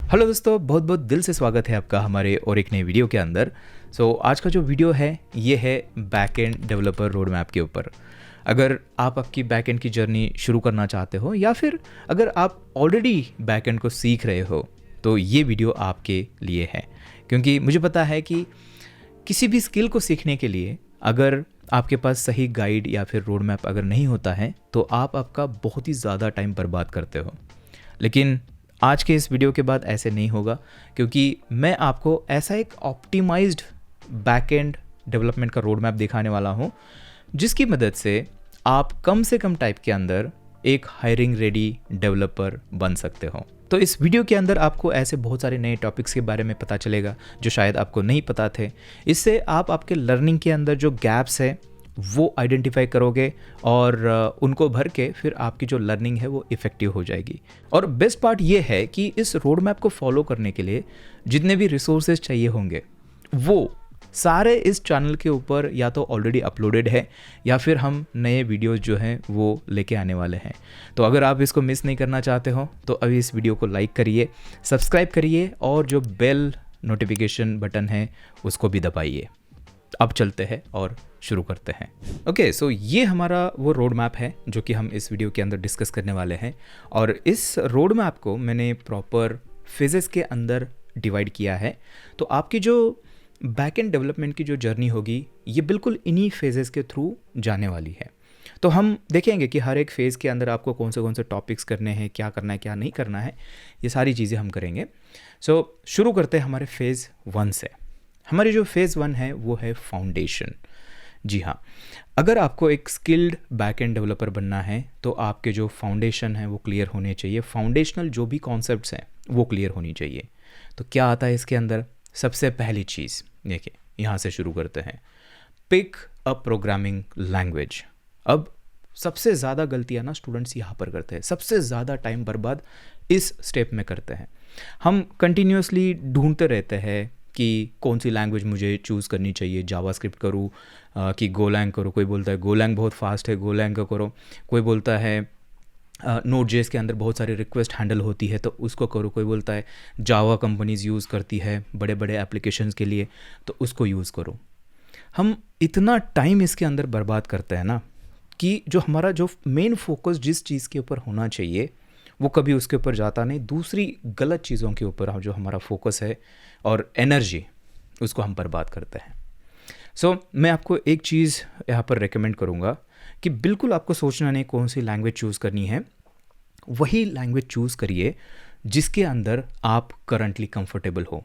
Hello दोस्तों, बहुत बहुत दिल से स्वागत है आपका हमारे और एक नए वीडियो के अंदर। आज का जो वीडियो है ये है back end developer road map के ऊपर। अगर आप आपकी बैक एंड की जर्नी शुरू करना चाहते हो या फिर अगर आप ऑलरेडी बैक एंड को सीख रहे हो तो ये वीडियो आपके लिए है, क्योंकि मुझे पता है कि किसी भी स्किल को सीखने के लिए अगर आपके पास सही गाइड या फिर रोड मैप अगर नहीं होता है तो आप आपका बहुत ही ज़्यादा टाइम बर्बाद करते हो। लेकिन आज के इस वीडियो के बाद ऐसे नहीं होगा, क्योंकि मैं आपको ऐसा एक ऑप्टिमाइज्ड बैकएंड डेवलपमेंट का रोड मैप दिखाने वाला हूं जिसकी मदद से आप कम से कम टाइप के अंदर एक हायरिंग रेडी डेवलपर बन सकते हो। तो इस वीडियो के अंदर आपको ऐसे बहुत सारे नए टॉपिक्स के बारे में पता चलेगा जो शायद आपको नहीं पता थे। इससे आप आपके लर्निंग के अंदर जो गैप्स है वो आइडेंटिफाई करोगे और उनको भर के फिर आपकी जो लर्निंग है वो इफ़ेक्टिव हो जाएगी। और बेस्ट पार्ट ये है कि इस रोड मैप को फॉलो करने के लिए जितने भी रिसोर्सेज चाहिए होंगे वो सारे इस चैनल के ऊपर या तो ऑलरेडी अपलोडेड है या फिर हम नए वीडियोस जो हैं वो लेके आने वाले हैं। तो अगर आप इसको मिस नहीं करना चाहते हो तो अभी इस वीडियो को लाइक करिए, सब्सक्राइब करिए और जो बेल नोटिफिकेशन बटन है उसको भी दबाइए। अब चलते हैं और शुरू करते हैं। ओके, सो ये हमारा वो रोड मैप है जो कि हम इस वीडियो के अंदर डिस्कस करने वाले हैं। और इस रोड मैप को मैंने प्रॉपर फेजेस के अंदर डिवाइड किया है। तो आपकी जो बैक एंड डेवलपमेंट की जो जर्नी होगी ये बिल्कुल इन्हीं फेजेस के थ्रू जाने वाली है। तो हम देखेंगे कि हर एक फेज़ के अंदर आपको कौन से टॉपिक्स करने हैं, क्या करना है क्या नहीं करना है, ये सारी चीज़ें हम करेंगे। शुरू करते हैं हमारे फेज़ 1 से। हमारी जो फेज़ 1 है वो है फाउंडेशन। जी हाँ, अगर आपको एक स्किल्ड बैक एंड डेवलपर बनना है तो आपके जो फाउंडेशन है वो क्लियर होने चाहिए। फाउंडेशनल जो भी कॉन्सेप्ट्स हैं वो क्लियर होनी चाहिए। तो क्या आता है इसके अंदर? सबसे पहली चीज़ देखिए, यहाँ से शुरू करते हैं। Pick a programming language. अब सबसे ज़्यादा गलतियाँ ना स्टूडेंट्स यहाँ पर करते हैं, सबसे ज़्यादा टाइम बर्बाद इस स्टेप में करते हैं। हम कंटिन्यूसली ढूंढते रहते हैं कि कौन सी लैंग्वेज मुझे चूज़ करनी चाहिए, जावास्क्रिप्ट करूँ कि गोलैंग करो। कोई बोलता है गोलैंग बहुत फास्ट है, गोलैंग का करो। कोई बोलता है नोड.जेएस के अंदर बहुत सारी रिक्वेस्ट हैंडल होती है तो उसको करो। कोई बोलता है जावा कंपनीज़ यूज़ करती है बड़े बड़े एप्लीकेशंस के लिए तो उसको यूज़ करो। हम इतना टाइम इसके अंदर बर्बाद करते हैं ना कि जो हमारा जो मेन फोकस जिस चीज़ के ऊपर होना चाहिए वो कभी उसके ऊपर जाता नहीं। दूसरी गलत चीज़ों के ऊपर जो हमारा फोकस है और एनर्जी उसको हम बर्बाद करते हैं। मैं आपको एक चीज़ यहाँ पर रेकमेंड करूँगा कि बिल्कुल आपको सोचना नहीं कौन सी लैंग्वेज चूज़ करनी है। वही लैंग्वेज चूज़ करिए जिसके अंदर आप करंटली कंफर्टेबल हो।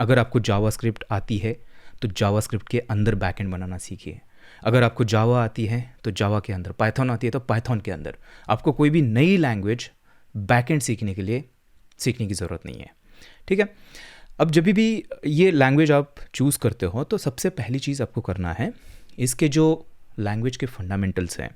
अगर आपको जावास्क्रिप्ट आती है तो जावास्क्रिप्ट के अंदर बैकएंड बनाना सीखिए। अगर आपको जावा आती है तो जावा के अंदर, पाइथन आती है तो पाइथन के अंदर। आपको कोई भी नई लैंग्वेज बैकएंड सीखने के लिए सीखने की ज़रूरत नहीं है, ठीक है। अब जब भी ये लैंग्वेज आप चूज़ करते हो तो सबसे पहली चीज़ आपको करना है, इसके जो लैंग्वेज के फंडामेंटल्स हैं,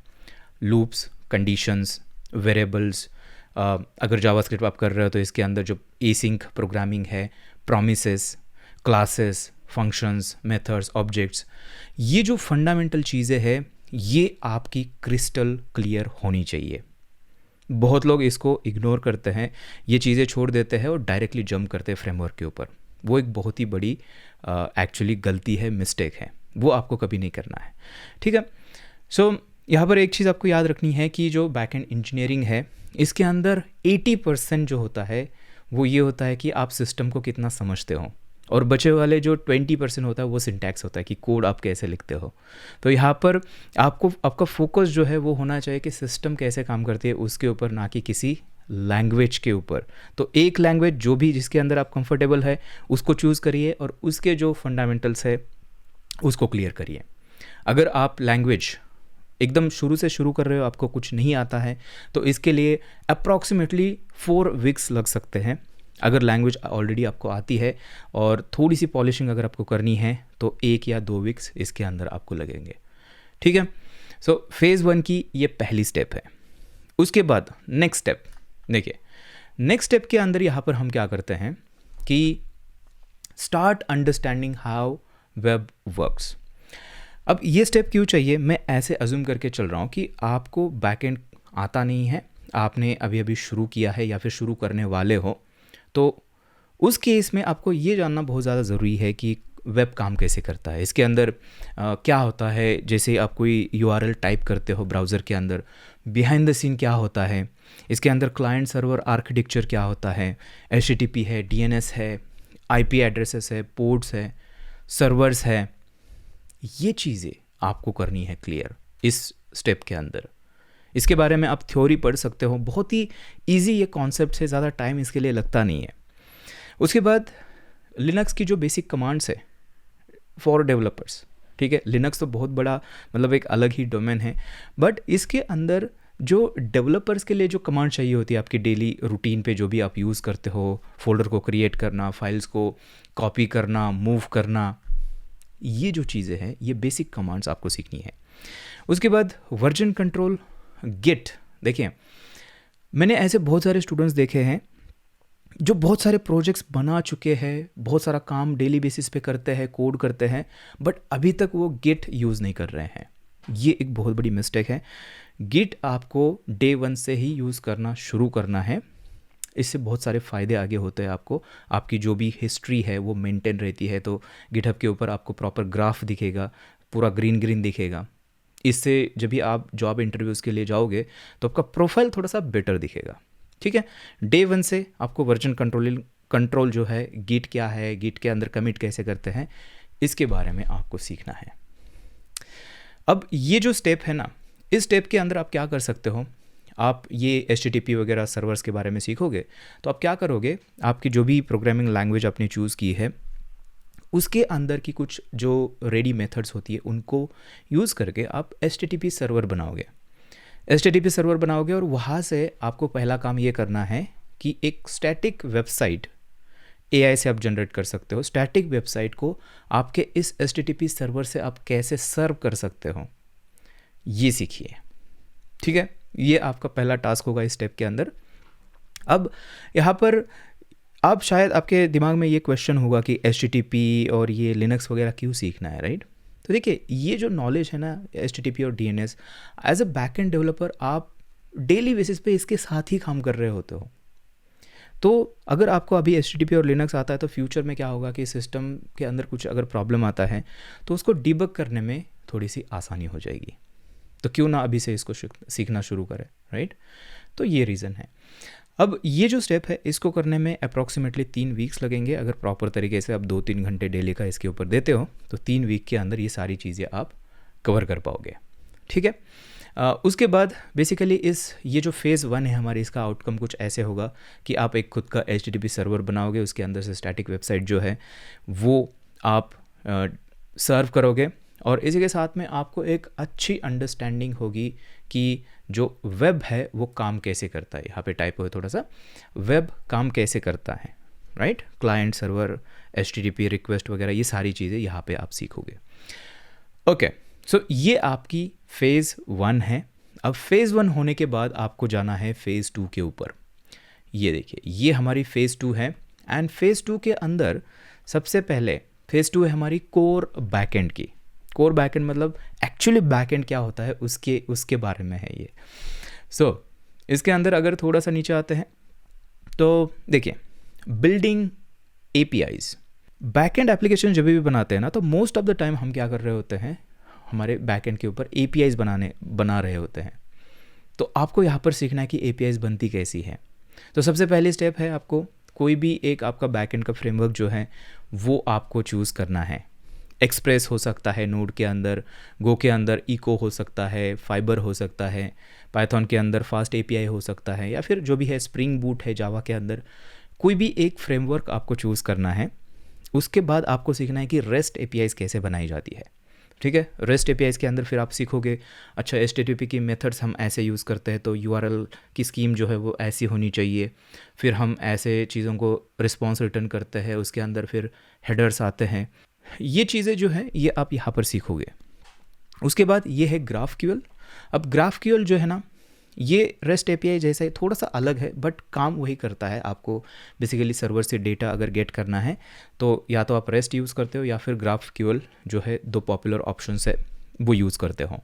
लूप्स, कंडीशंस, वेरिएबल्स। अगर जावास्क्रिप्ट आप कर रहे हो तो इसके अंदर जो एसिंक प्रोग्रामिंग है, promises, classes, functions, methods, objects, ये जो फंडामेंटल चीज़ें हैं ये आपकी क्रिस्टल क्लियर होनी चाहिए। बहुत लोग इसको इग्नोर करते हैं, ये चीज़ें छोड़ देते हैं और डायरेक्टली जंप करते हैं फ्रेमवर्क के ऊपर। वो एक बहुत ही बड़ी एक्चुअली गलती है, मिस्टेक है, वो आपको कभी नहीं करना है, ठीक है। यहाँ पर एक चीज़ आपको याद रखनी है कि जो बैकएंड इंजीनियरिंग है इसके अंदर 80% जो होता है वो ये होता है कि आप सिस्टम को कितना समझते हो, और बचे वाले जो 20% होता है वो सिंटैक्स होता है कि कोड आप कैसे लिखते हो। तो यहाँ पर आपका फोकस जो है वो होना चाहिए कि सिस्टम कैसे काम करती है उसके ऊपर, ना कि किसी लैंग्वेज के ऊपर। तो एक लैंग्वेज जो भी जिसके अंदर आप कंफर्टेबल है उसको चूज़ करिए और उसके जो फंडामेंटल्स है उसको क्लियर करिए। अगर आप लैंग्वेज एकदम शुरू से शुरू कर रहे हो, आपको कुछ नहीं आता है, तो इसके लिए अप्रॉक्सीमेटली 4 वीक्स लग सकते हैं। अगर लैंग्वेज ऑलरेडी आपको आती है और थोड़ी सी पॉलिशिंग अगर आपको करनी है तो 1 या 2 वीक्स इसके अंदर आपको लगेंगे, ठीक है। फेज़ 1 की ये पहली स्टेप है। उसके बाद नेक्स्ट स्टेप देखिए, नेक्स्ट स्टेप के अंदर यहाँ पर हम क्या करते हैं कि start understanding how web works. अब ये स्टेप क्यों चाहिए? मैं ऐसे अज्यूम करके चल रहा हूँ कि आपको बैकएंड आता नहीं है, आपने अभी अभी शुरू किया है या फिर शुरू करने वाले हो, तो उस केस में आपको ये जानना बहुत ज़्यादा ज़रूरी है कि वेब काम कैसे करता है, इसके अंदर क्या होता है। जैसे आप कोई URL टाइप करते हो ब्राउज़र के अंदर, बिहाइंड द सीन क्या होता है, इसके अंदर क्लाइंट सर्वर आर्किटेक्चर क्या होता है, HTTP है, DNS है, IP एड्रेसेस है, पोर्ट्स है, सर्वर्स है, ये चीज़ें आपको करनी है क्लियर इस स्टेप के अंदर। इसके बारे में आप थ्योरी पढ़ सकते हो, बहुत ही ईजी ये कॉन्सेप्ट है, ज़्यादा टाइम इसके लिए लगता नहीं है। उसके बाद लिनक्स की जो बेसिक कमांड्स है फॉर डेवलपर्स, ठीक है, लिनक्स तो बहुत बड़ा मतलब एक अलग ही डोमेन है, बट इसके अंदर जो डेवलपर्स के लिए जो कमांड चाहिए होती है आपकी डेली रूटीन पे, जो भी आप यूज़ करते हो, फोल्डर को क्रिएट करना, फाइल्स को कॉपी करना, मूव करना, ये जो चीज़ें हैं ये बेसिक कमांड्स आपको सीखनी है। उसके बाद वर्जन कंट्रोल, गिट। देखिए, मैंने ऐसे बहुत सारे स्टूडेंट्स देखे हैं जो बहुत सारे प्रोजेक्ट्स बना चुके हैं, बहुत सारा काम डेली बेसिस पे करते हैं, कोड करते हैं, बट अभी तक वो गिट यूज़ नहीं कर रहे हैं। ये एक बहुत बड़ी मिस्टेक है। गिट आपको डे 1 से ही यूज़ करना शुरू करना है। इससे बहुत सारे फ़ायदे आगे होते हैं आपको। आपकी जो भी हिस्ट्री है वो मेंटेन रहती है, तो गिटहब के ऊपर आपको प्रॉपर ग्राफ दिखेगा, पूरा ग्रीन ग्रीन दिखेगा। इससे जब भी आप जॉब इंटरव्यूज़ के लिए जाओगे तो आपका प्रोफाइल थोड़ा सा बेटर दिखेगा, ठीक है। डे 1 से आपको वर्जन कंट्रोल जो है, गिट क्या है, गिट के अंदर कमिट कैसे करते हैं, इसके बारे में आपको सीखना है। अब ये जो स्टेप है ना, इस स्टेप के अंदर आप क्या कर सकते हो, आप ये HTTP वगैरह सर्वर्स के बारे में सीखोगे तो आप क्या करोगे, आपकी जो भी प्रोग्रामिंग लैंग्वेज आपने चूज़ की है उसके अंदर की कुछ जो रेडी मेथड्स होती है उनको यूज़ करके आप HTTP सर्वर बनाओगे। HTTP सर्वर बनाओगे और वहाँ से आपको पहला काम ये करना है कि एक स्टैटिक वेबसाइट AI से आप जनरेट कर सकते हो। स्टैटिक वेबसाइट को आपके इस HTTP सर्वर से आप कैसे सर्व कर सकते हो, ये सीखिए, ठीक है। ये आपका पहला टास्क होगा इस स्टेप के अंदर। अब यहाँ पर आप शायद आपके दिमाग में ये क्वेश्चन होगा कि HTTP और ये लिनक्स वगैरह क्यों सीखना है, राइट। तो देखिए, ये जो नॉलेज है ना HTTP और DNS, as a backend developer आप डेली बेसिस पे इसके साथ ही काम कर रहे होते हो। तो अगर आपको अभी HTTP और लिनक्स आता है तो फ्यूचर में क्या होगा कि सिस्टम के अंदर कुछ अगर प्रॉब्लम आता है तो उसको डिबग करने में थोड़ी सी आसानी हो जाएगी। तो क्यों ना अभी से इसको सीखना शुरू करें, राइट। तो ये रीज़न है। अब ये जो स्टेप है इसको करने में अप्रॉक्सीमेटली 3 वीक्स लगेंगे। अगर प्रॉपर तरीके से आप 2-3 घंटे डेली का इसके ऊपर देते हो तो 3 वीक के अंदर ये सारी चीज़ें आप कवर कर पाओगे, ठीक है। उसके बाद बेसिकली ये जो फेज़ 1 है हमारे, इसका आउटकम कुछ ऐसे होगा कि आप एक खुद का HTTP सर्वर बनाओगे, उसके अंदर से स्टैटिक वेबसाइट जो है वो आप सर्व करोगे और इसी के साथ में आपको एक अच्छी अंडरस्टैंडिंग होगी कि जो वेब है वो काम कैसे करता है। यहाँ पे टाइप हो थोड़ा सा, वेब काम कैसे करता है, right. Client server, HTTP request वगैरह, ये सारी चीज़ें यहाँ पे आप सीखोगे। ओके, सो ये आपकी फेज़ 1 है। अब फेज़ 1 होने के बाद आपको जाना है फेज़ 2 के ऊपर। ये देखिए, ये हमारी फेज़ 2 है एंड फेज़ 2 के अंदर सबसे पहले फेज़ 2 है हमारी कोर बैकएंड की। कोर बैकएंड मतलब एक्चुअली बैकएंड क्या होता है उसके बारे में है ये। सो इसके अंदर अगर थोड़ा सा नीचे आते हैं तो देखिए, बिल्डिंग APIs। बैकएंड एप्लीकेशन जब भी बनाते हैं ना तो मोस्ट ऑफ द टाइम हम क्या कर रहे होते हैं, हमारे बैकएंड के ऊपर APIs बना रहे होते हैं। तो आपको यहाँ पर सीखना है कि APIs बनती कैसी है। तो सबसे पहली स्टेप है आपको कोई भी एक आपका बैकएंड का फ्रेमवर्क जो है वो आपको चूज़ करना है। एक्सप्रेस हो सकता है नोड के अंदर, गो के अंदर इको हो सकता है, फाइबर हो सकता है, पाइथन के अंदर फास्ट API हो सकता है, या फिर जो भी है स्प्रिंग बूट है जावा के अंदर। कोई भी एक फ्रेमवर्क आपको चूज़ करना है। उसके बाद आपको सीखना है कि REST APIs कैसे बनाई जाती है, ठीक है। REST APIs के अंदर फिर आप सीखोगे, अच्छा HTTP की मेथड्स हम ऐसे यूज़ करते हैं तो URL की स्कीम जो है वो ऐसी होनी चाहिए। फिर हम ऐसे चीज़ों को रिस्पॉन्स रिटर्न करते हैं, उसके अंदर फिर हेडर्स आते हैं। ये चीज़ें जो है ये आप यहाँ पर सीखोगे। उसके बाद ये है GraphQL। अब GraphQL जो है ना, ये REST API जैसा ही थोड़ा सा अलग है बट काम वही करता है। आपको बेसिकली सर्वर से डेटा अगर गेट करना है तो या तो आप REST यूज़ करते हो या फिर GraphQL जो है, 2 पॉपुलर ऑप्शन है वो यूज़ करते हो।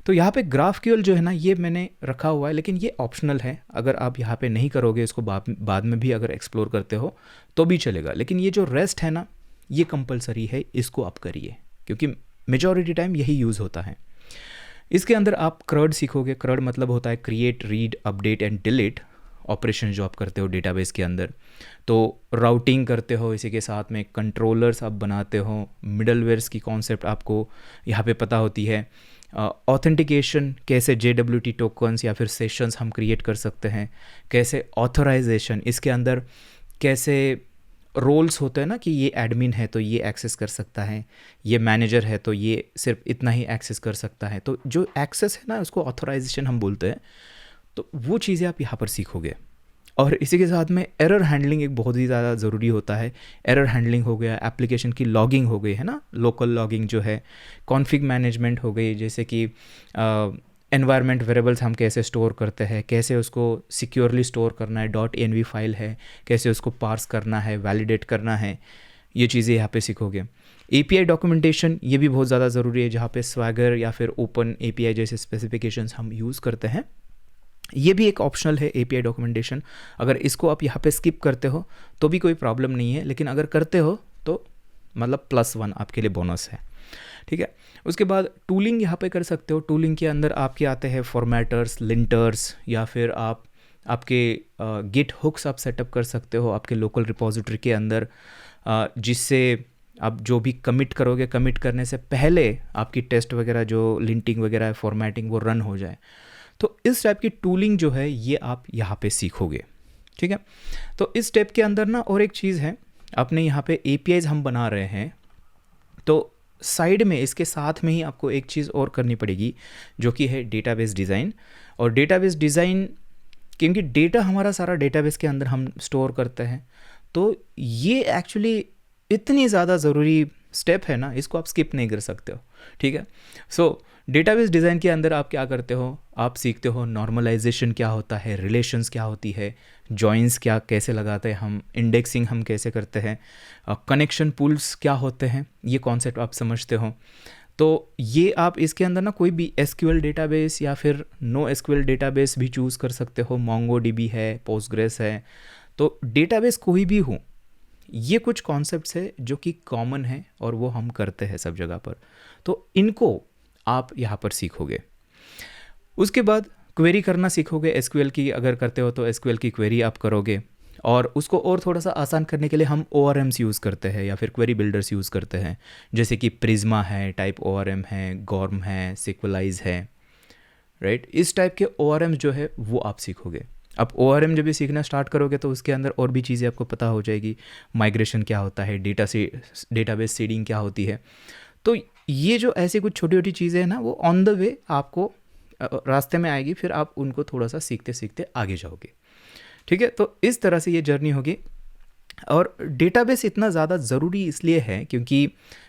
तो यहाँ पे GraphQL जो है ना ये मैंने रखा हुआ है, लेकिन ये ऑप्शनल है। अगर आप यहाँ पे नहीं करोगे इसको, बाद में भी अगर एक्सप्लोर करते हो तो भी चलेगा, लेकिन ये जो रेस्ट है ना ये कंपलसरी है, इसको आप करिए क्योंकि मेजॉरिटी टाइम यही यूज़ होता है। इसके अंदर आप CRUD सीखोगे। CRUD मतलब होता है create, read, update and delete operation जो आप करते हो डेटाबेस के अंदर। तो राउटिंग करते हो, इसी के साथ में कंट्रोलर्स आप बनाते हो, मिडलवेयर्स की कॉन्सेप्ट आपको यहाँ पे पता होती है। ऑथेंटिकेशन, कैसे JWT टोकन्स या फिर सेशंस हम क्रिएट कर सकते हैं, कैसे ऑथराइजेशन, इसके अंदर कैसे रोल्स होते हैं ना कि ये एडमिन है तो ये एक्सेस कर सकता है, ये मैनेजर है तो ये सिर्फ इतना ही एक्सेस कर सकता है। तो जो एक्सेस है ना उसको ऑथराइजेशन हम बोलते हैं। तो वो चीज़ें आप यहाँ पर सीखोगे। और इसी के साथ में एरर हैंडलिंग एक बहुत ही ज़्यादा ज़रूरी होता है। एरर हैंडलिंग हो गया, एप्लीकेशन की लॉगिंग हो गई है ना, लोकल लॉगिंग जो है, कॉन्फ़िग मैनेजमेंट हो गई, जैसे कि एनवायरनमेंट वेरिएबल्स हम कैसे स्टोर करते हैं, कैसे उसको सिक्योरली स्टोर करना है, .env फाइल है कैसे उसको पार्स करना है, वैलिडेट करना है, ये चीज़ें यहाँ पे सीखोगे। API डॉक्यूमेंटेशन ये भी बहुत ज़्यादा ज़रूरी है, जहाँ पे स्वैगर या फिर ओपन API जैसे स्पेसिफिकेशंस हम यूज़ करते हैं। ये भी एक ऑप्शनल है API डॉक्यूमेंटेशन। अगर इसको आप यहाँ पे स्किप करते हो तो भी कोई प्रॉब्लम नहीं है, लेकिन अगर करते हो तो मतलब +1 आपके लिए बोनस है, ठीक है। उसके बाद टूलिंग यहाँ पे कर सकते हो। टूलिंग के अंदर आपके आते हैं फॉर्मेटर्स, लिंटर्स, या फिर आप आपके गिट हुक्स आप सेटअप कर सकते हो आपके लोकल रिपोजिटरी के अंदर, जिससे आप जो भी कमिट करोगे, कमिट करने से पहले आपकी टेस्ट वगैरह जो लिंटिंग वगैरह है, फॉर्मेटिंग, वो रन हो जाए। तो इस टाइप की टूलिंग जो है ये आप यहाँ पे सीखोगे, ठीक है। तो इस स्टेप के अंदर ना और एक चीज़ है, अपने यहाँ पे APIs हम बना रहे हैं, तो साइड में इसके साथ में ही आपको एक चीज़ और करनी पड़ेगी जो कि है डेटाबेस डिज़ाइन। और डेटाबेस डिज़ाइन, क्योंकि डेटा हमारा सारा डेटाबेस के अंदर हम स्टोर करते हैं, तो ये एक्चुअली इतनी ज़्यादा ज़रूरी स्टेप है ना, इसको आप स्किप नहीं कर सकते हो, ठीक है। सो डेटाबेस डिज़ाइन के अंदर आप क्या करते हो, आप सीखते हो नॉर्मलाइजेशन क्या होता है, रिलेशंस क्या होती है, जॉइंस क्या कैसे लगाते हैं हम, इंडेक्सिंग हम कैसे करते हैं, कनेक्शन पूल्स क्या होते हैं, ये कॉन्सेप्ट आप समझते हो। तो ये आप इसके अंदर ना कोई भी SQL डेटाबेस या फिर NoSQL डेटाबेस भी चूज़ कर सकते हो। MongoDB है, Postgres है, तो डेटाबेस कोई भी हो, ये कुछ कॉन्सेप्ट्स है जो कि कॉमन है और वो हम करते हैं सब जगह पर, तो इनको आप यहाँ पर सीखोगे। उसके बाद क्वेरी करना सीखोगे। SQL की अगर करते हो तो SQL की क्वेरी आप करोगे, और उसको और थोड़ा सा आसान करने के लिए हम ORMs यूज़ करते हैं या फिर क्वेरी बिल्डर्स यूज़ करते हैं, जैसे कि प्रिज्मा है, टाइप ORM है, गॉर्म है, सिक्वलाइज है, राइट। इस टाइप के ORMs जो है वो आप सीखोगे। अब ORM जब भी सीखना स्टार्ट करोगे तो उसके अंदर और भी चीज़ें आपको पता हो जाएगी, माइग्रेशन क्या होता है, डेटाबेस सीडिंग क्या होती है। तो ये जो ऐसी कुछ छोटी छोटी चीज़ें हैं ना, वो ऑन द वे आपको रास्ते में आएगी, फिर आप उनको थोड़ा सा सीखते सीखते आगे जाओगे, ठीक है। तो इस तरह से ये जर्नी होगी। और डेटाबेस इतना ज़्यादा ज़रूरी इसलिए है क्योंकि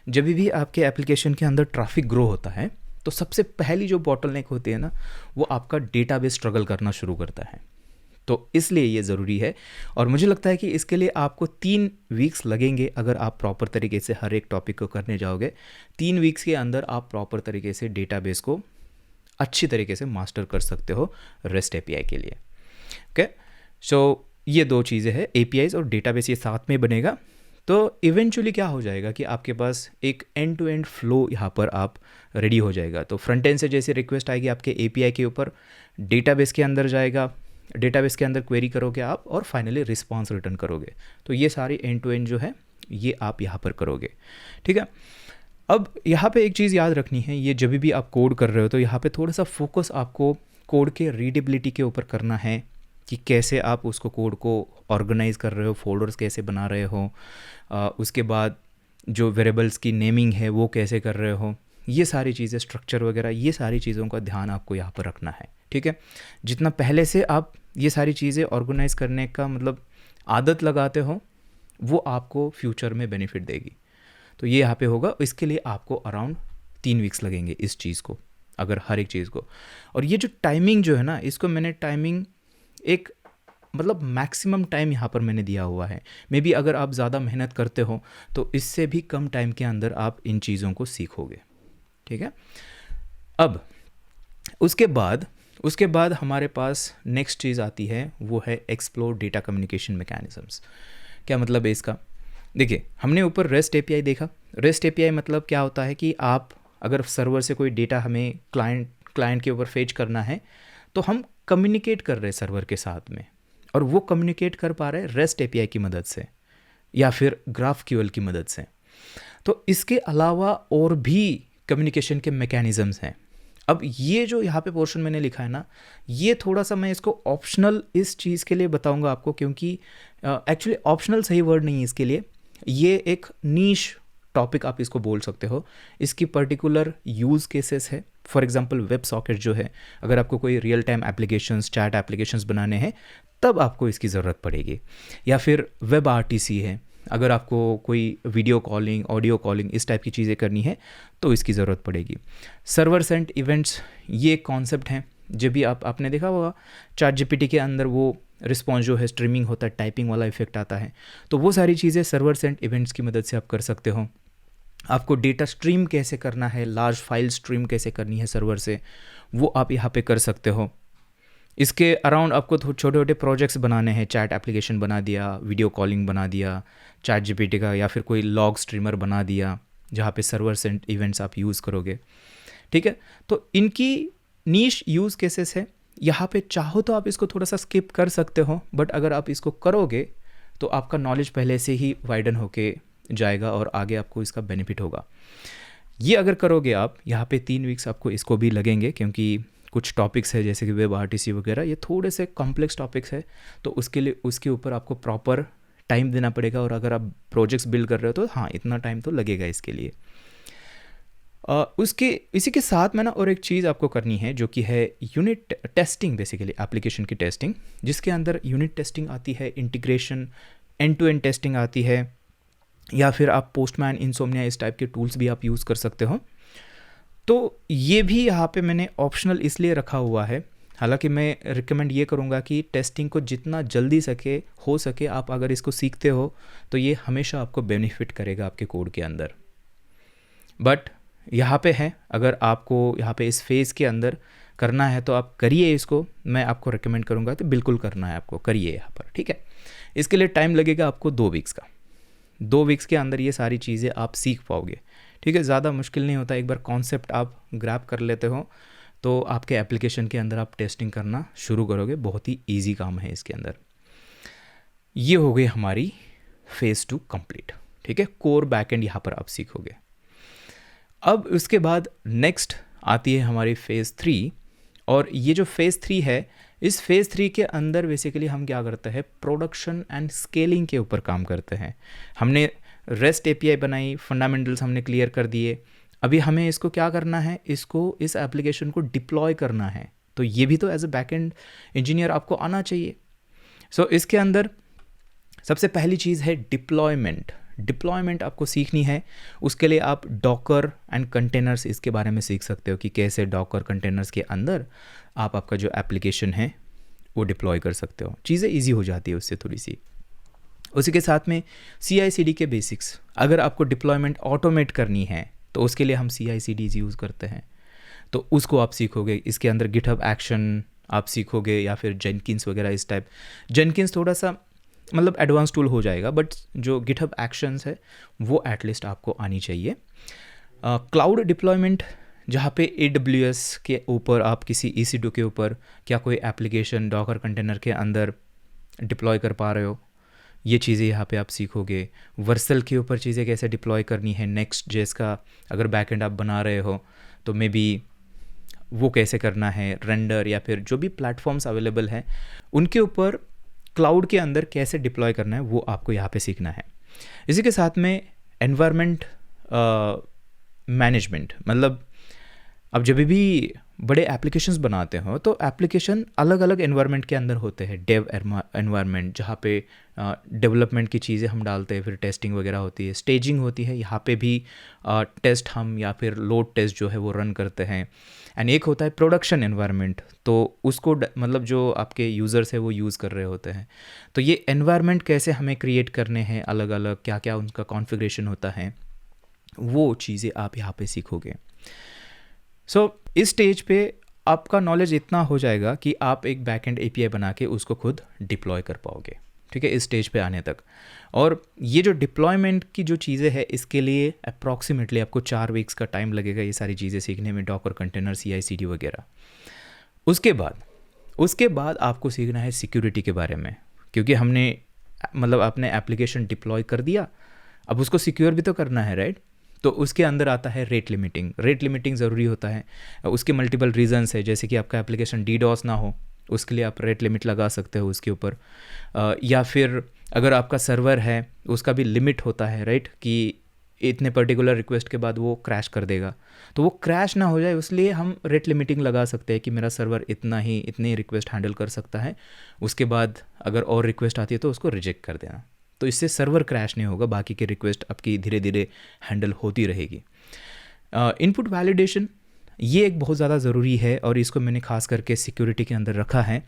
जब भी आपके एप्लीकेशन के अंदर ट्रैफिक ग्रो होता है तो सबसे पहली जो बॉटलनेक होती है ना, वो आपका डेटाबेस स्ट्रगल करना शुरू करता है। तो इसलिए ये ज़रूरी है, और मुझे लगता है कि इसके लिए आपको 3 वीक्स लगेंगे अगर आप प्रॉपर तरीके से हर एक टॉपिक को करने जाओगे। 3 वीक्स के अंदर आप प्रॉपर तरीके से डेटाबेस को अच्छी तरीके से मास्टर कर सकते हो REST API के लिए, ओके। सो ये 2 चीज़ें हैं, APIs और डेटाबेस, ये साथ में बनेगा। तो इवेंचुअली क्या हो जाएगा कि आपके पास एक एंड टू एंड फ्लो यहाँ पर आप रेडी हो जाएगा। तो फ्रंट एंड से जैसे रिक्वेस्ट आएगी आपके API के ऊपर, डेटाबेस के अंदर जाएगा, डेटाबेस के अंदर क्वेरी करोगे आप, और फाइनली रिस्पांस रिटर्न करोगे। तो ये सारी एंड टू एंड जो है ये आप यहाँ पर करोगे, ठीक है। अब यहाँ पे एक चीज़ याद रखनी है, ये जब भी आप कोड कर रहे हो तो यहाँ पे थोड़ा सा फोकस आपको कोड के रीडेबिलिटी के ऊपर करना है, कि कैसे आप उसको कोड को ऑर्गेनाइज कर रहे हो, फोल्डर्स कैसे बना रहे हो, उसके बाद जो वेरिएबल्स की नेमिंग है वो कैसे कर रहे हो, ये सारी चीज़ें, स्ट्रक्चर वगैरह, ये सारी चीज़ों का ध्यान आपको यहाँ पर रखना है, ठीक है। जितना पहले से आप ये सारी चीज़ें ऑर्गेनाइज करने का मतलब आदत लगाते हो, वो आपको फ्यूचर में बेनिफिट देगी। तो ये यहाँ पे होगा। इसके लिए आपको अराउंड 3 वीक्स लगेंगे इस चीज़ को, अगर हर एक चीज़ को। और ये जो टाइमिंग जो है ना, इसको मैंने टाइमिंग एक मतलब मैक्सिमम टाइम यहाँ पर मैंने दिया हुआ है। मे बी अगर आप ज़्यादा मेहनत करते हो तो इससे भी कम टाइम के अंदर आप इन चीज़ों को सीखोगे, ठीक है। अब उसके बाद हमारे पास नेक्स्ट चीज़ आती है, वो है एक्सप्लोर डेटा कम्युनिकेशन मैकेनिज़म्स। क्या मतलब है इसका? देखिए, हमने ऊपर रेस्ट एपीआई देखा। रेस्ट एपीआई मतलब क्या होता है कि आप अगर सर्वर से कोई डेटा हमें क्लाइंट के ऊपर फेच करना है, तो हम कम्युनिकेट कर रहे हैं सर्वर के साथ में, और वो कम्युनिकेट कर पा रहे हैं रेस्ट एपीआई की मदद से या फिर ग्राफक्यूएल की मदद से। तो इसके अलावा और भी कम्युनिकेशन के मैकेनिज़म्स हैं। अब ये जो यहाँ पे पोर्शन मैंने लिखा है ना, ये थोड़ा सा मैं इसको ऑप्शनल इस चीज़ के लिए बताऊंगा आपको, क्योंकि एक्चुअली ऑप्शनल सही वर्ड नहीं है इसके लिए। ये एक नीश टॉपिक आप इसको बोल सकते हो। इसकी पर्टिकुलर यूज़ केसेस है। फॉर एग्जांपल वेब सॉकेट जो है, अगर आपको कोई real time applications, chat applications बनाने हैं, तब आपको इसकी ज़रूरत पड़ेगी। या फिर वेब आरटीसी है, अगर आपको कोई वीडियो कॉलिंग, ऑडियो कॉलिंग, इस टाइप की चीज़ें करनी है तो इसकी ज़रूरत पड़ेगी। सर्वर सेंट इवेंट्स, ये कॉन्सेप्ट हैं। जब भी आपने देखा होगा चैट जीपीटी के अंदर वो रिस्पॉन्स जो है स्ट्रीमिंग होता है, टाइपिंग वाला इफेक्ट आता है, तो वो सारी चीज़ें सर्वर सेंट इवेंट्स की मदद से आप कर सकते हो। आपको डेटा स्ट्रीम कैसे करना है, लार्ज फाइल स्ट्रीम कैसे करनी है सर्वर से, वो आप यहाँ पे कर सकते हो। इसके अराउंड आपको छोटे छोटे प्रोजेक्ट्स बनाने हैं, चैट एप्लीकेशन बना दिया, वीडियो कॉलिंग बना दिया चैट जीपीटी का, या फिर कोई लॉग स्ट्रीमर बना दिया जहाँ पे सर्वर सेंट इवेंट्स आप यूज़ करोगे। ठीक है, तो इनकी नीश यूज़ केसेस है। यहाँ पे चाहो तो आप इसको थोड़ा सा स्किप कर सकते हो, बट अगर आप इसको करोगे तो आपका नॉलेज पहले से ही वाइडन होके जाएगा और आगे आपको इसका बेनिफिट होगा। ये अगर करोगे आप, यहाँ पे 3 वीक्स आपको इसको भी लगेंगे, क्योंकि कुछ टॉपिक्स है जैसे कि वेब आरटीसी वगैरह, ये थोड़े से कॉम्प्लेक्स टॉपिक्स है, तो उसके लिए उसके ऊपर आपको प्रॉपर टाइम देना पड़ेगा। और अगर आप प्रोजेक्ट्स बिल्ड कर रहे हो तो हाँ, इतना टाइम तो लगेगा इसके लिए। इसी के साथ में ना और एक चीज़ आपको करनी है, जो कि है यूनिट टेस्टिंग, बेसिकली एप्लीकेशन की टेस्टिंग, जिसके अंदर यूनिट टेस्टिंग आती है, integration, end to end testing आती है, या फिर आप पोस्टमैन, इंसोमनिया, इस टाइप के टूल्स भी आप यूज़ कर सकते हो। तो ये भी यहाँ पे मैंने ऑप्शनल इसलिए रखा हुआ है। हालांकि मैं रिकमेंड ये करूँगा कि टेस्टिंग को जितना जल्दी हो सके आप अगर इसको सीखते हो तो ये हमेशा आपको बेनिफिट करेगा आपके कोड के अंदर। बट यहाँ पे है, अगर आपको यहाँ पे इस फेज़ के अंदर करना है तो आप करिए इसको। मैं आपको रिकमेंड करूँगा तो बिल्कुल करना है आपको, करिए यहाँ पर। ठीक है, इसके लिए टाइम लगेगा आपको 2 वीक्स का। 2 वीक्स के अंदर ये सारी चीज़ें आप सीख पाओगे। ठीक है, ज़्यादा मुश्किल नहीं होता। एक बार कॉन्सेप्ट आप ग्रैब कर लेते हो तो आपके एप्लीकेशन के अंदर आप टेस्टिंग करना शुरू करोगे। बहुत ही ईजी काम है इसके अंदर। ये हो गई हमारी फेज़ 2 कंप्लीट। ठीक है, कोर बैकएंड यहाँ पर आप सीखोगे। अब उसके बाद नेक्स्ट आती है हमारी फेज़ 3। और ये जो फेज़ 3 है, इस फेज़ 3 के अंदर बेसिकली हम क्या करते हैं, प्रोडक्शन एंड स्केलिंग के ऊपर काम करते हैं। हमने रेस्ट एपीआई बनाई, फंडामेंटल्स हमने क्लियर कर दिए। अभी हमें इसको क्या करना है, इस एप्लीकेशन को डिप्लॉय करना है। तो ये भी तो एज अ बैकएंड इंजीनियर आपको आना चाहिए। सो इसके अंदर सबसे पहली चीज़ है डिप्लॉयमेंट। डिप्लॉयमेंट आपको सीखनी है। उसके लिए आप डॉकर एंड कंटेनर्स, इसके बारे में सीख सकते हो कि कैसे डॉकर कंटेनर्स के अंदर आप आपका जो एप्लीकेशन है वो डिप्लॉय कर सकते हो। चीज़ें ईजी हो जाती है उससे थोड़ी सी। उसी के साथ में CI/CD के बेसिक्स, अगर आपको डिप्लॉयमेंट ऑटोमेट करनी है तो उसके लिए हम CI/CD यूज़ करते हैं, तो उसको आप सीखोगे। इसके अंदर गिटहब एक्शन आप सीखोगे, या फिर जेनकिंस वगैरह इस टाइप। जेनकिंस थोड़ा सा मतलब एडवांस टूल हो जाएगा, बट जो गिटहब एक्शंस है वो एटलीस्ट आपको आनी चाहिए। क्लाउड डिप्लॉयमेंट, जहाँ पे AWS के ऊपर आप किसी EC2 के ऊपर क्या कोई एप्लीकेशन डॉकर कंटेनर के अंदर डिप्लॉय कर पा रहे हो, ये चीज़ें यहाँ पे आप सीखोगे। वर्सल के ऊपर चीज़ें कैसे डिप्लॉय करनी है, नेक्स्ट जेस का अगर बैकएंड आप बना रहे हो तो मे बी वो कैसे करना है, रेंडर या फिर जो भी प्लेटफॉर्म्स अवेलेबल हैं उनके ऊपर क्लाउड के अंदर कैसे डिप्लॉय करना है, वो आपको यहाँ पे सीखना है। इसी के साथ में एनवायरनमेंट मैनेजमेंट, मतलब अब जब भी बड़े एप्लीकेशंस बनाते हो तो एप्लीकेशन अलग अलग एनवायरनमेंट के अंदर होते हैं। डेव एनवायरनमेंट, जहाँ पे डेवलपमेंट की चीज़ें हम डालते हैं, फिर टेस्टिंग वगैरह होती है, स्टेजिंग होती है, यहाँ पे भी टेस्ट हम या फिर लोड टेस्ट जो है वो रन करते हैं। एंड एक होता है प्रोडक्शन एनवायरनमेंट, तो उसको मतलब जो आपके यूज़र्स है वो यूज़ कर रहे होते हैं। तो ये एनवायरनमेंट कैसे हमें क्रिएट करने हैं, अलग अलग क्या क्या उनका कॉन्फ़िगरेशन होता है, वो चीज़ें आप यहाँ पे सीखोगे। सो इस स्टेज पे आपका नॉलेज इतना हो जाएगा कि आप एक बैकएंड एपीआई बना के उसको खुद डिप्लॉय कर पाओगे, ठीक है, इस स्टेज पे आने तक। और ये जो डिप्लॉयमेंट की जो चीज़ें हैं इसके लिए अप्रॉक्सीमेटली आपको 4 वीक्स का टाइम लगेगा ये सारी चीज़ें सीखने में, डॉकर कंटेनर, CI/CD वगैरह। उसके बाद आपको सीखना है सिक्योरिटी के बारे में, क्योंकि हमने मतलब आपने एप्लीकेशन डिप्लॉय कर दिया, अब उसको सिक्योर भी तो करना है, राइट। तो उसके अंदर आता है रेट लिमिटिंग। रेट लिमिटिंग ज़रूरी होता है, उसके मल्टीपल रीजंस है, जैसे कि आपका एप्लीकेशन DDoS ना हो, उसके लिए आप रेट लिमिट लगा सकते हो उसके ऊपर। या फिर अगर आपका सर्वर है उसका भी लिमिट होता है, राइट, कि इतने पर्टिकुलर रिक्वेस्ट के बाद वो क्रैश कर देगा, तो वो क्रैश ना हो जाए इसलिए हम रेट लिमिटिंग लगा सकते हैं कि मेरा सर्वर इतनी रिक्वेस्ट हैंडल कर सकता है, उसके बाद अगर और रिक्वेस्ट आती है तो उसको रिजेक्ट कर देना। तो इससे सर्वर क्रैश नहीं होगा, बाकी की रिक्वेस्ट आपकी धीरे धीरे हैंडल होती रहेगी। इनपुट वैलिडेशन ये एक बहुत ज़्यादा ज़रूरी है, और इसको मैंने खास करके सिक्योरिटी के अंदर रखा है,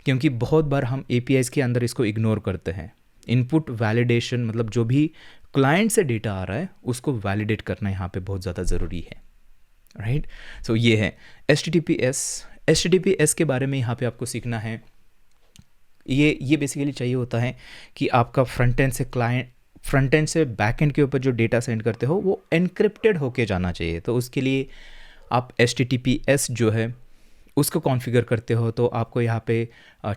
क्योंकि बहुत बार हम APIs के अंदर इसको इग्नोर करते हैं। इनपुट वैलिडेशन मतलब जो भी क्लाइंट से डेटा आ रहा है उसको वैलिडेट करना यहाँ पे बहुत ज़्यादा ज़रूरी है, राइट। सो ये है HTTPS के बारे में यहाँ पे आपको सीखना है। ये बेसिकली चाहिए होता है कि आपका फ्रंट एंड से बैक एंड के ऊपर जो डेटा सेंड करते हो वो एनक्रिप्टेड होके जाना चाहिए। तो उसके लिए आप HTTPS जो है उसको कॉन्फ़िगर करते हो, तो आपको यहाँ पे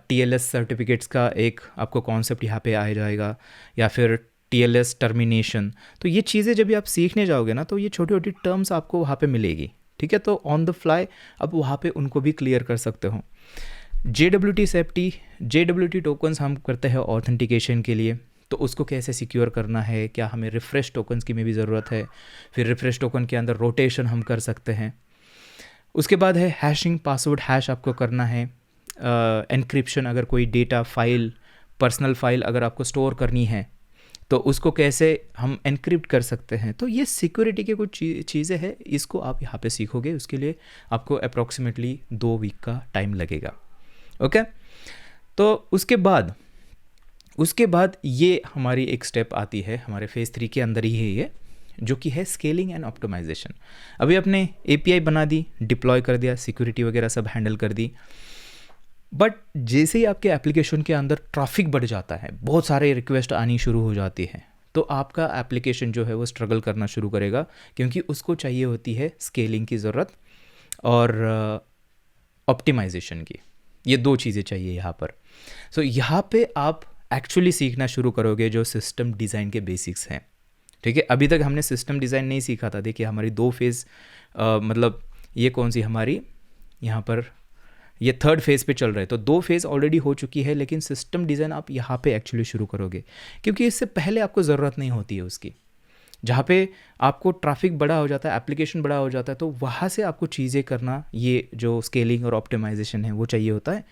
TLS सर्टिफिकेट्स का एक आपको कॉन्सेप्ट यहाँ पे आ जाएगा, या फिर TLS टर्मिनेशन। तो ये चीज़ें जब भी आप सीखने जाओगे ना, तो ये छोटी छोटी टर्म्स आपको वहाँ पे मिलेगी, ठीक है। तो ऑन द फ्लाई आप वहाँ पे उनको भी क्लियर कर सकते हो। JWT सेफ्टी, JWT टोकन्स हम करते हैं ऑथेंटिकेशन के लिए, तो उसको कैसे सिक्योर करना है, क्या हमें रिफ़्रेश टोकन्स की में भी ज़रूरत है, फिर रिफ़्रेश टोकन के अंदर रोटेशन हम कर सकते हैं। उसके बाद है हैशिंग, पासवर्ड हैश आपको करना है। एनक्रिप्शन, अगर कोई डेटा फाइल, पर्सनल फाइल अगर आपको स्टोर करनी है तो उसको कैसे हम एनक्रिप्ट कर सकते हैं। तो ये सिक्योरिटी की कुछ चीज़ें हैं, इसको आप यहाँ पे सीखोगे, उसके लिए आपको अप्रॉक्सीमेटली 2 वीक का टाइम लगेगा, ओके। तो उसके बाद ये हमारी एक स्टेप आती है, हमारे फेज़ 3 के अंदर ही है ये, जो कि है स्केलिंग एंड ऑप्टिमाइजेशन। अभी आपने API बना दी, डिप्लॉय कर दिया, सिक्योरिटी वगैरह सब हैंडल कर दी, बट जैसे ही आपके एप्लीकेशन के अंदर ट्रैफिक बढ़ जाता है, बहुत सारे रिक्वेस्ट आनी शुरू हो जाती है, तो आपका एप्लीकेशन जो है वो स्ट्रगल करना शुरू करेगा, क्योंकि उसको चाहिए होती है स्केलिंग की ज़रूरत और ऑप्टिमाइजेशन की। ये 2 चीज़ें चाहिए यहाँ पर। सो यहाँ पे आप एक्चुअली सीखना शुरू करोगे जो सिस्टम डिज़ाइन के बेसिक्स हैं, ठीक है। अभी तक हमने सिस्टम डिज़ाइन नहीं सीखा था। देखिए हमारी 2 फेज़ मतलब ये कौन सी हमारी यहाँ पर ये 3rd फेज़ पे चल रहे हैं, तो 2 फेज़ ऑलरेडी हो चुकी है, लेकिन सिस्टम डिज़ाइन आप यहाँ पे एक्चुअली शुरू करोगे, क्योंकि इससे पहले आपको ज़रूरत नहीं होती है उसकी। जहाँ पे आपको ट्रैफिक बड़ा हो जाता है, एप्लीकेशन बड़ा हो जाता है, तो वहाँ से आपको चीज़ें करना, ये जो स्केलिंग और ऑप्टिमाइजेशन है वो चाहिए होता है।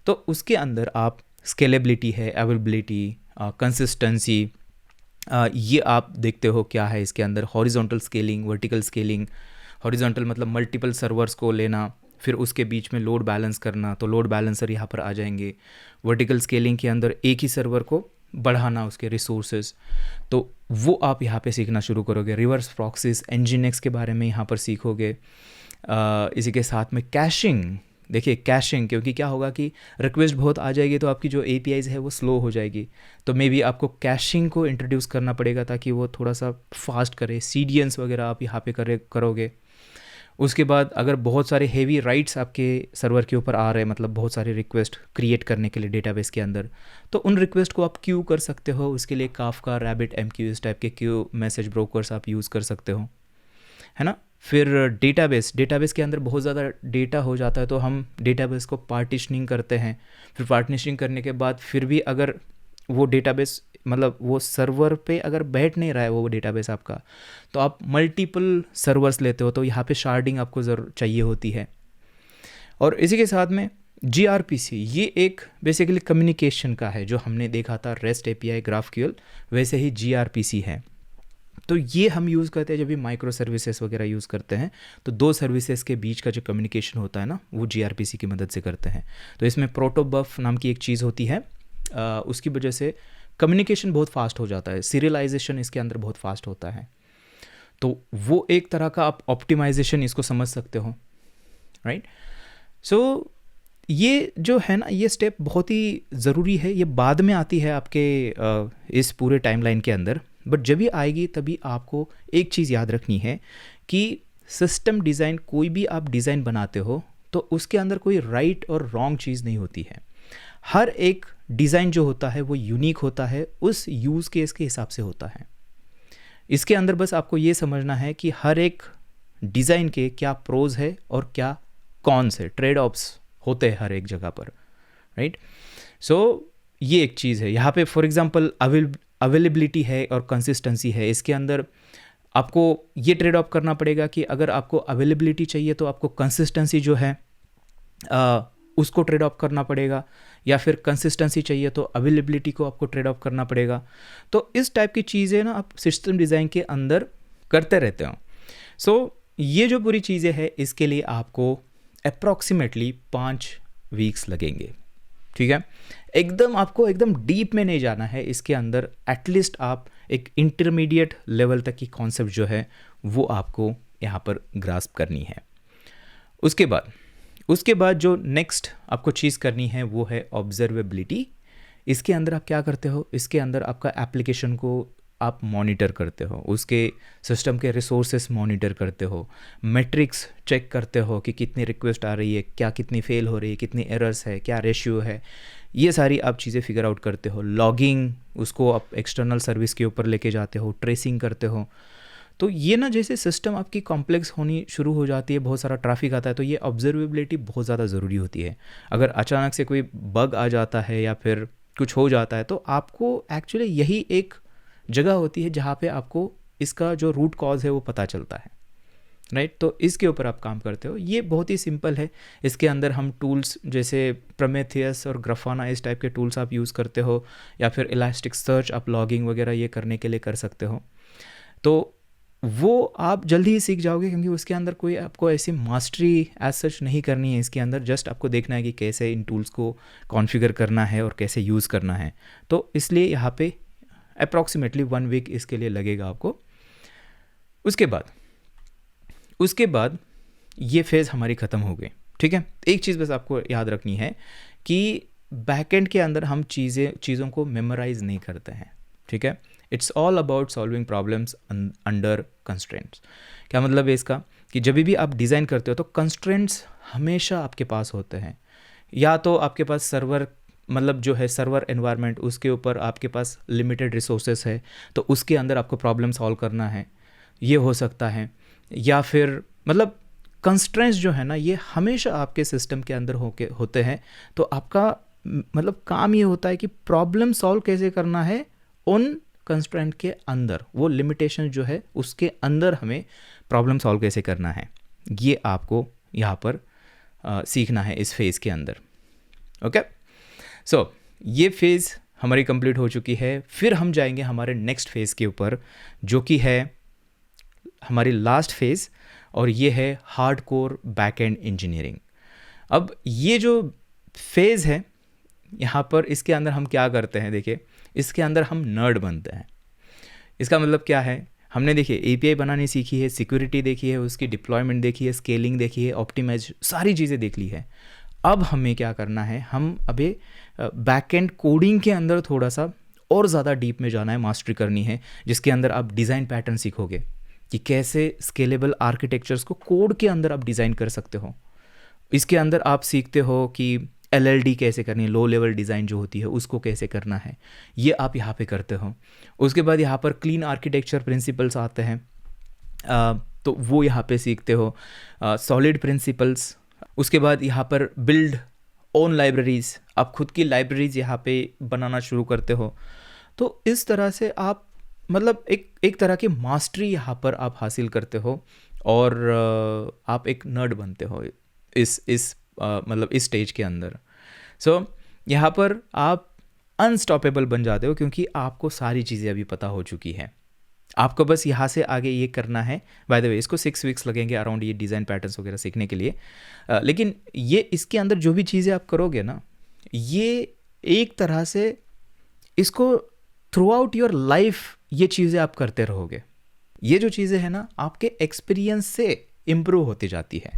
तो उसके अंदर आप स्केलेबिलिटी है, अवेलेबिलिटी, कंसिस्टेंसी, ये आप देखते हो क्या है इसके अंदर। Horizontal scaling, vertical scaling. Horizontal मतलब मल्टीपल सर्वर्स को लेना, फिर उसके बीच में लोड बैलेंस करना, तो लोड बैलेंसर यहाँ पर आ जाएंगे। वर्टिकल स्केलिंग के अंदर एक ही सर्वर को बढ़ाना उसके रिसोर्सेज, तो वो आप यहाँ पे सीखना शुरू करोगे। रिवर्स प्रॉक्सीज, Nginx के बारे में यहाँ पर सीखोगे। इसी के साथ में कैशिंग। देखिए कैशिंग, क्योंकि क्या होगा कि रिक्वेस्ट बहुत आ जाएगी तो आपकी जो APIs है वो स्लो हो जाएगी, तो मे बी आपको कैशिंग को इंट्रोड्यूस करना पड़ेगा ताकि वो थोड़ा सा फास्ट करे। CDNs वगैरह आप यहाँ पे करोगे। उसके बाद अगर बहुत सारे हेवी राइट्स आपके सर्वर के ऊपर आ रहे हैं, मतलब बहुत सारे रिक्वेस्ट क्रिएट करने के लिए डेटाबेस के अंदर, तो उन रिक्वेस्ट को आप क्यू कर सकते हो। उसके लिए काफका, रैबिट, MQ इस टाइप के क्यू मैसेज ब्रोकर्स आप यूज़ कर सकते हो, है ना। फिर डेटाबेस के अंदर बहुत ज़्यादा डेटा हो जाता है, तो हम डेटाबेस को पार्टीशनिंग करते हैं। फिर पार्टीशनिंग करने के बाद फिर भी अगर वो डेटाबेस मतलब वो सर्वर पे अगर बैठ नहीं रहा है वो डेटाबेस आपका, तो आप मल्टीपल सर्वर्स लेते हो, तो यहाँ पे शार्डिंग आपको ज़रूर चाहिए होती है। और इसी के साथ में gRPC, ये एक बेसिकली कम्युनिकेशन का है, जो हमने देखा था REST API, GraphQL, वैसे ही gRPC है। तो ये हम यूज़ करते हैं जब भी माइक्रो सर्विसेज वगैरह यूज़ करते हैं, तो 2 सर्विसेज के बीच का जो कम्युनिकेशन होता है ना, वो gRPC की मदद से करते हैं। तो इसमें प्रोटोबफ नाम की एक चीज़ होती है, उसकी वजह से कम्युनिकेशन बहुत फास्ट हो जाता है, सीरियलाइजेशन इसके अंदर बहुत फास्ट होता है। तो वो एक तरह का आप ऑप्टिमाइजेशन इसको समझ सकते हो, राइट। सो ये जो है ना, ये स्टेप बहुत ही ज़रूरी है, ये बाद में आती है आपके इस पूरे टाइमलाइन के अंदर, बट जब भी आएगी तभी आपको एक चीज़ याद रखनी है कि सिस्टम डिज़ाइन, कोई भी आप डिज़ाइन बनाते हो तो उसके अंदर कोई राइट और रॉन्ग चीज़ नहीं होती है। हर एक डिज़ाइन जो होता है वो यूनिक होता है, उस यूज़ केस के हिसाब से होता है। इसके अंदर बस आपको ये समझना है कि हर एक डिज़ाइन के क्या प्रोज है और क्या कॉन्स है, ट्रेड ऑफ्स होते हैं हर एक जगह पर, राइट। सो ये एक चीज़ है यहाँ पे। फॉर एग्जांपल अवेलेबिलिटी है और कंसिस्टेंसी है, इसके अंदर आपको ये ट्रेड ऑफ करना पड़ेगा कि अगर आपको अवेलेबिलिटी चाहिए तो आपको कंसिस्टेंसी जो है उसको ट्रेड ऑफ करना पड़ेगा, या फिर कंसिस्टेंसी चाहिए तो अवेलेबिलिटी को आपको ट्रेड ऑफ करना पड़ेगा। तो इस टाइप की चीज़ें ना आप सिस्टम डिज़ाइन के अंदर करते रहते हो। सो ये जो पूरी चीज़ें हैं इसके लिए आपको अप्रॉक्सीमेटली 5 वीक्स लगेंगे, ठीक है। एकदम आपको एकदम डीप में नहीं जाना है इसके अंदर, एटलीस्ट आप एक इंटरमीडिएट लेवल तक की कॉन्सेप्ट जो है वो आपको यहाँ पर ग्रास्प करनी है। उसके बाद जो नेक्स्ट आपको चीज़ करनी है वो है ऑब्जर्वेबिलिटी। इसके अंदर आप क्या करते हो, इसके अंदर आपका एप्लीकेशन को आप मॉनिटर करते हो, उसके सिस्टम के रिसोर्सेस मॉनिटर करते हो, मेट्रिक्स चेक करते हो कि कितनी रिक्वेस्ट आ रही है, क्या कितनी फेल हो रही है, कितनी एरर्स है, क्या रेशियो है, ये सारी आप चीज़ें फिगर आउट करते हो। लॉगिंग, उसको आप एक्सटर्नल सर्विस के ऊपर लेके जाते हो, ट्रेसिंग करते हो। तो ये ना जैसे सिस्टम आपकी कॉम्प्लेक्स होनी शुरू हो जाती है, बहुत सारा ट्रैफिक आता है, तो ये ऑब्जर्वेबिलिटी बहुत ज़्यादा ज़रूरी होती है। अगर अचानक से कोई बग आ जाता है या फिर कुछ हो जाता है तो आपको एक्चुअली यही एक जगह होती है जहाँ पे आपको इसका जो रूट कॉज है वो पता चलता है, राइट। तो इसके ऊपर आप काम करते हो। ये बहुत ही सिंपल है। इसके अंदर हम टूल्स जैसे प्रोमेथियस और ग्राफाना, इस टाइप के टूल्स आप यूज़ करते हो, या फिर इलास्टिक सर्च आप लॉगिंग वगैरह ये करने के लिए कर सकते हो। तो वो आप जल्दी ही सीख जाओगे, क्योंकि उसके अंदर कोई आपको ऐसी मास्टरी एज सच नहीं करनी है। इसके अंदर जस्ट आपको देखना है कि कैसे इन टूल्स को कॉन्फ़िगर करना है और कैसे यूज़ करना है। तो इसलिए यहाँ पे अप्रॉक्सीमेटली 1 वीक इसके लिए लगेगा आपको। उसके बाद ये फेज़ हमारी ख़त्म हो गई, ठीक है। एक चीज़ बस आपको याद रखनी है कि बैकएंड के अंदर हम चीज़ों को मेमोराइज नहीं करते हैं, ठीक है। It's all about solving problems under constraints. क्या मतलब है इसका, कि जब भी आप डिज़ाइन करते हो तो कंस्ट्रेंट्स हमेशा आपके पास होते हैं। या तो आपके पास सर्वर, मतलब जो है सर्वर एनवायरनमेंट, उसके ऊपर आपके पास लिमिटेड रिसोर्सेस है तो उसके अंदर आपको प्रॉब्लम सॉल्व करना है, ये हो सकता है। या फिर मतलब कंस्ट्रेंट्स जो है ना ये हमेशा आपके सिस्टम के अंदर होते हैं। तो आपका मतलब काम ये होता है कि प्रॉब्लम सॉल्व कैसे करना है उन कंस्ट्रेंट के अंदर, वो लिमिटेशन जो है उसके अंदर हमें प्रॉब्लम सॉल्व कैसे करना है, ये आपको यहाँ पर सीखना है इस फेज़ के अंदर, ओके। सो ये फेज़ हमारी कंप्लीट हो चुकी है। फिर हम जाएंगे हमारे नेक्स्ट फेज़ के ऊपर, जो कि है हमारी लास्ट फेज़, और ये है हार्डकोर बैकएंड इंजीनियरिंग। अब ये जो फेज़ है यहाँ पर, इसके अंदर हम क्या करते हैं, देखिए इसके अंदर हम नर्ड बनते हैं। इसका मतलब क्या है, हमने देखिए एपीआई बनानी सीखी है, सिक्योरिटी देखी है, उसकी डिप्लॉयमेंट देखी है, स्केलिंग देखी है, ऑप्टिमाइज, सारी चीज़ें देख ली है। अब हमें क्या करना है, हम अभी बैकएंड कोडिंग के अंदर थोड़ा सा और ज़्यादा डीप में जाना है, मास्टरी करनी है, जिसके अंदर आप डिज़ाइन पैटर्न सीखोगे कि कैसे स्केलेबल आर्किटेक्चर्स को कोड के अंदर आप डिज़ाइन कर सकते हो। इसके अंदर आप सीखते हो कि LLD कैसे करनी है, लो लेवल डिज़ाइन जो होती है उसको कैसे करना है, ये आप यहाँ पे करते हो। उसके बाद यहाँ पर क्लीन आर्किटेक्चर प्रिंसिपल्स आते हैं, तो वो यहाँ पे सीखते हो, सॉलिड प्रिंसिपल्स। उसके बाद यहाँ पर बिल्ड ओन लाइब्रेरीज, आप खुद की लाइब्रेरीज यहाँ पे बनाना शुरू करते हो। तो इस तरह से आप मतलब एक तरह की मास्टरी यहाँ पर आप हासिल करते हो, और आप एक नर्ड बनते हो इस मतलब इस स्टेज के अंदर। सो यहाँ पर आप अनस्टॉपेबल बन जाते हो, क्योंकि आपको सारी चीज़ें अभी पता हो चुकी है। आपको बस यहाँ से आगे ये करना है। बाय द वे इसको 6 वीक्स लगेंगे अराउंड ये डिज़ाइन पैटर्न्स वगैरह सीखने के लिए, लेकिन ये इसके अंदर जो भी चीज़ें आप करोगे ना, ये एक तरह से इसको थ्रू आउट योर लाइफ ये चीज़ें आप करते रहोगे। ये जो चीज़ें हैं ना आपके एक्सपीरियंस से इम्प्रूव होती जाती है।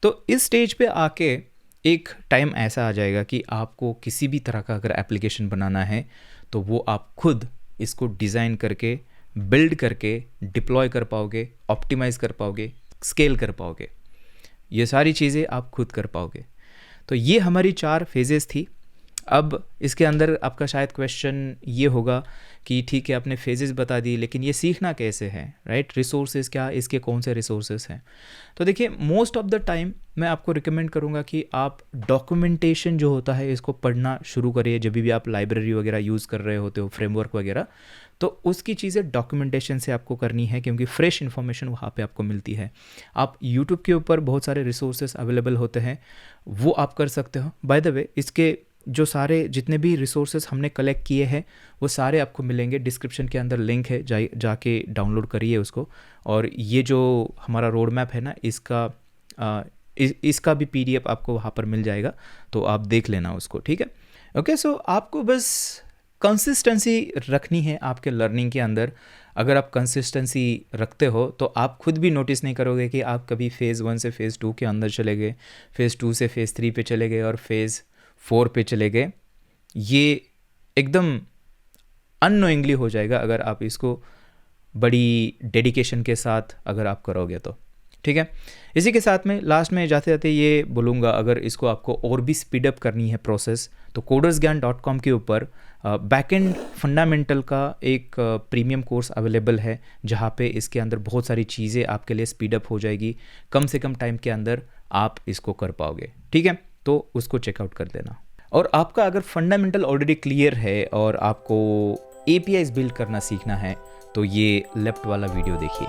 तो इस स्टेज पे आके एक टाइम ऐसा आ जाएगा कि आपको किसी भी तरह का अगर एप्लीकेशन बनाना है तो वो आप खुद इसको डिज़ाइन करके, बिल्ड करके, डिप्लॉय कर पाओगे, ऑप्टिमाइज़ कर पाओगे, स्केल कर पाओगे। ये सारी चीज़ें आप खुद कर पाओगे। तो ये हमारी 4 फेजेस थी। अब इसके अंदर आपका शायद क्वेश्चन ये होगा कि ठीक है, आपने फेजेस बता दी, लेकिन ये सीखना कैसे है, राइट? रिसोर्सेज क्या, इसके कौन से रिसोर्सेज हैं? तो देखिए, मोस्ट ऑफ द टाइम मैं आपको रिकमेंड करूँगा कि आप डॉक्यूमेंटेशन जो होता है इसको पढ़ना शुरू करिए। जब भी आप लाइब्रेरी वगैरह यूज़ कर रहे होते हो, फ्रेमवर्क वगैरह, तो उसकी चीज़ें डॉक्यूमेंटेशन से आपको करनी है, क्योंकि फ्रेश इन्फॉर्मेशन वहाँ पे आपको मिलती है। आप यूट्यूब के ऊपर बहुत सारे रिसोर्सेज अवेलेबल होते हैं, वो आप कर सकते हो। बाय द वे, इसके जो सारे जितने भी रिसोर्सेज हमने कलेक्ट किए हैं वो सारे आपको मिलेंगे। डिस्क्रिप्शन के अंदर लिंक है, जाके डाउनलोड करिए उसको। और ये जो हमारा रोड मैप है ना, इसका भी PDF आपको वहाँ पर मिल जाएगा, तो आप देख लेना उसको, ठीक है? ओके, सो आपको बस कंसिस्टेंसी रखनी है आपके लर्निंग के अंदर। अगर आप कंसिस्टेंसी रखते हो तो आप खुद भी नोटिस नहीं करोगे कि आप कभी फ़ेज़ 1 से फ़ेज़ 2 के अंदर चले गए, फ़ेज़ 2 से फ़ेज़ 3 पे चले गए और फ़ेज़ 4 पे चले गए। ये एकदम अननोइंगली हो जाएगा अगर आप इसको बड़ी डेडिकेशन के साथ अगर आप करोगे तो, ठीक है? इसी के साथ में लास्ट में जाते जाते ये बोलूँगा, अगर इसको आपको और भी स्पीड अप करनी है प्रोसेस, तो codersgyan.com के ऊपर बैकएंड फंडामेंटल का एक प्रीमियम कोर्स अवेलेबल है, जहाँ पे इसके अंदर बहुत सारी चीज़ें आपके लिए स्पीड अप हो जाएगी। कम से कम टाइम के अंदर आप इसको कर पाओगे, ठीक है? तो उसको चेकआउट कर देना। और आपका अगर फंडामेंटल ऑलरेडी क्लियर है और आपको APIs बिल्ड करना सीखना है, तो ये लेफ्ट वाला वीडियो देखिए।